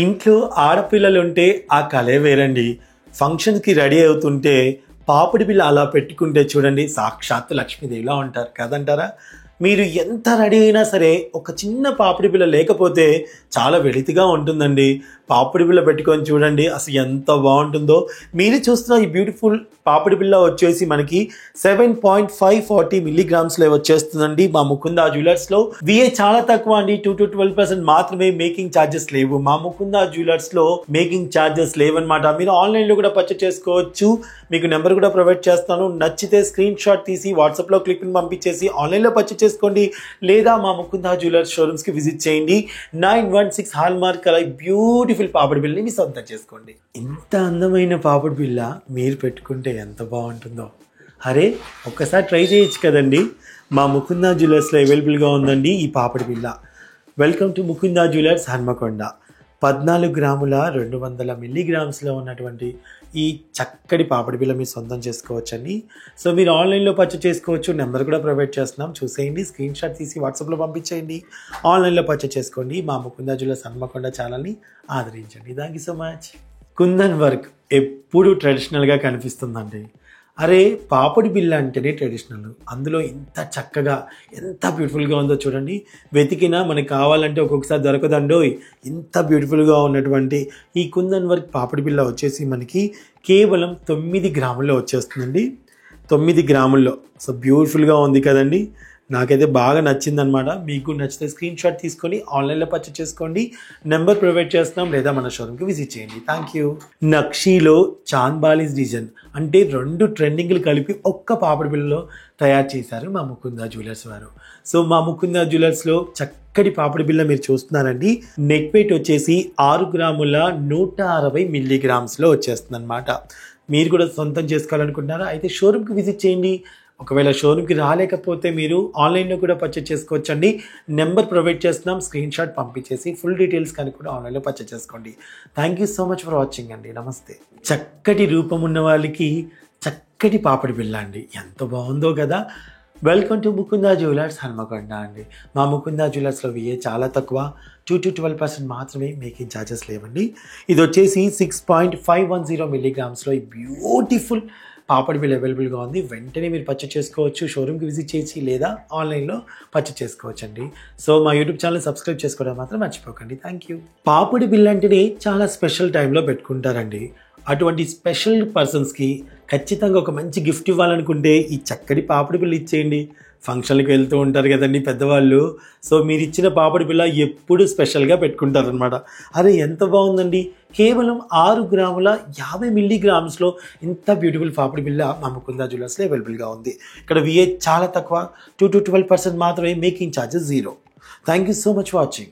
ఇంట్లో ఆడపిల్లలుంటే ఆ కలే వేరండి. ఫంక్షన్‌కి రెడీ అవుతుంటే పాపిడి బిళ్ళ అలా పెట్టుకుంటే చూడండి సాక్షాత్తు లక్ష్మీదేవిలా ఉంటారు కదంటారా? మీరు ఎంత రెడీ అయినా సరే ఒక చిన్న పాపిడి బిళ్ళ లేకపోతే చాలా వెలితిగా ఉంటుందండి. పాపిడి బిళ్ళ పెట్టుకొని చూడండి అసలు ఎంత బాగుంటుందో. మీరు చూస్తున్న ఈ బ్యూటిఫుల్ పాపిడి బిళ్ళ వచ్చేసి మనకి 7.540 మిల్లీగ్రామ్స్లో వచ్చేస్తుందండి మా ముకుందా జ్యువెలర్స్లో. విఏ చాలా తక్కువ అండి, 2 to 12% మాత్రమే. మేకింగ్ ఛార్జెస్ లేవు మా ముకుందా జ్యువెలర్స్లో. మేకింగ్ ఛార్జెస్ లేవన్నమాట. మీరు ఆన్లైన్లో కూడా పర్చేస్ చేసుకోవచ్చు. మీకు నెంబర్ కూడా ప్రొవైడ్ చేస్తాను. నచ్చితే స్క్రీన్ షాట్ తీసి వాట్సాప్లో క్లిప్ని పంపించేసి ఆన్లైన్లో పర్చేస్ చేసుకోండి, లేదా మా ముకుందా జ్యువెలర్స్ షోరూమ్స్కి విజిట్ చేయండి. 916 హాల్మార్క్ అలా బ్యూటిఫుల్ పాపిడి బిళ్ళని మీ సొంతం చేసుకోండి. ఇంత అందమైన పాపిడి బిళ్ళ మీరు పెట్టుకుంటే ఎంత బాగుంటుందో. అరే ఒక్కసారి ట్రై చేయొచ్చు కదండి. మా ముకుందా జ్యువెలర్స్లో అవైలబుల్గా ఉందండి ఈ పాపిడి బిళ్ళ. Welcome to Mukunda jewellers Hanamkonda. 14 గ్రాముల 200 మిల్లీగ్రామ్స్లో ఉన్నటువంటి ఈ చక్కటి పాపిడి బిళ్ళ మీరు సొంతం చేసుకోవచ్చండి. సో మీరు ఆన్లైన్లో పర్చేస్ చేసుకోవచ్చు. నెంబర్ కూడా ప్రొవైడ్ చేస్తున్నాం, చూసేయండి. స్క్రీన్ షాట్ తీసి వాట్సాప్లో పంపించేయండి. ఆన్లైన్లో పర్చేస్ చేసుకోండి. మా ముకుందా జ్యువెలర్స్ హన్మకొండ ఛానల్ని ఆదరించండి. Thank you so much. Kundan work ఎప్పుడు ట్రెడిషనల్గా కనిపిస్తుందండి. అరే పాపిడి బిళ్ళ అంటేనే ట్రెడిషనల్. అందులో ఇంత చక్కగా ఎంత బ్యూటిఫుల్గా ఉందో చూడండి. వెతికినా మనకి కావాలంటే ఒక్కొక్కసారి దొరకదండో. ఇంత బ్యూటిఫుల్గా ఉన్నటువంటి ఈ కుందన్ వర్క్ పాపిడి బిళ్ళ వచ్చేసి మనకి కేవలం 9 గ్రాముల్లో వచ్చేస్తుందండి. 9 గ్రాముల్లో. సో బ్యూటిఫుల్గా ఉంది కదండి. నాకైతే బాగా నచ్చిందనమాట. మీకు నచ్చితే స్క్రీన్ షాట్ తీసుకొని ఆన్లైన్లో పర్చేస్ చేసుకోండి. నెంబర్ ప్రొవైడ్ చేస్తున్నాం, లేదా మన షోరూమ్కి విజిట్ చేయండి. Thank you. నక్షీలో చాంద్బాలీస్ డిజైన్ అంటే 2 ట్రెండింగ్లు కలిపి ఒక్క పాపిడి బిళ్ళలో తయారు చేశారు మా ముకుందా జ్యువెలర్స్ వారు. సో మా ముకుందా జ్యువెలర్స్లో చక్కటి పాపిడి బిళ్ళ మీరు చూస్తున్నారండి. నెక్ వెయిట్ వచ్చేసి 6 గ్రాముల 160 మిల్లీగ్రామ్స్లో వచ్చేస్తుంది అనమాట. మీరు కూడా సొంతం చేసుకోవాలనుకుంటున్నారా? అయితే షోరూమ్కి విజిట్ చేయండి. ఒకవేళ షోరూమ్కి రాలేకపోతే మీరు ఆన్లైన్లో కూడా పర్చేస్ చేసుకోవచ్చండి. నెంబర్ ప్రొవైడ్ చేస్తున్నాం, స్క్రీన్ షాట్ పంపించేసి ఫుల్ డీటెయిల్స్ కానీ కూడా ఆన్లైన్లో పర్చేస్ చేసుకోండి. Thank you so much for watching అండి. నమస్తే. చక్కటి రూపం ఉన్న వాళ్ళకి చక్కటి పాపిడి బిళ్ళ అండి. ఎంత బాగుందో కదా. Welcome to Mukunda jewellers Hanamkonda అండి. మా ముకుందా జ్యువెలర్స్లో విఏ చాలా తక్కువ, 2 to 12% మాత్రమే. మేకింగ్ ఛార్జెస్ లేవండి. ఇది వచ్చేసి 6.510 మిల్లీగ్రామ్స్లో ఈ బ్యూటిఫుల్ పాపిడి బిళ్ళ అవైలబుల్గా ఉంది. వెంటనే మీరు పర్చేస్ చేసుకోవచ్చు. షోరూమ్కి విజిట్ చేసి లేదా ఆన్లైన్లో పర్చేస్ చేసుకోవచ్చు అండి. సో మా యూట్యూబ్ ఛానల్ సబ్స్క్రైబ్ చేసుకోవడం మాత్రం మర్చిపోకండి. Thank you. పాపిడి బిళ్ళ అంటేనే చాలా స్పెషల్ టైంలో పెట్టుకుంటారండి. అటువంటి స్పెషల్ పర్సన్స్కి ఖచ్చితంగా ఒక మంచి గిఫ్ట్ ఇవ్వాలనుకుంటే ఈ చక్కటి పాపిడి బిళ్ళ ఇచ్చేయండి. ఫంక్షన్లకు వెళ్తూ ఉంటారు కదండి పెద్దవాళ్ళు. సో మీరు ఇచ్చిన పాపిడి బిళ్ళ ఎప్పుడు స్పెషల్గా పెట్టుకుంటారనమాట. అరే ఎంత బాగుందండి. కేవలం 6 గ్రాముల 50 మిల్లీగ్రామ్స్లో ఇంత బ్యూటిఫుల్ పాపిడి బిళ్ళ మా ముకుందా జ్యువెలర్స్లో అవైలబుల్గా ఉంది. ఇక్కడ విఏ చాలా తక్కువ, 2 to 12% మాత్రమే. Making charges 0. Thank you so much for watching.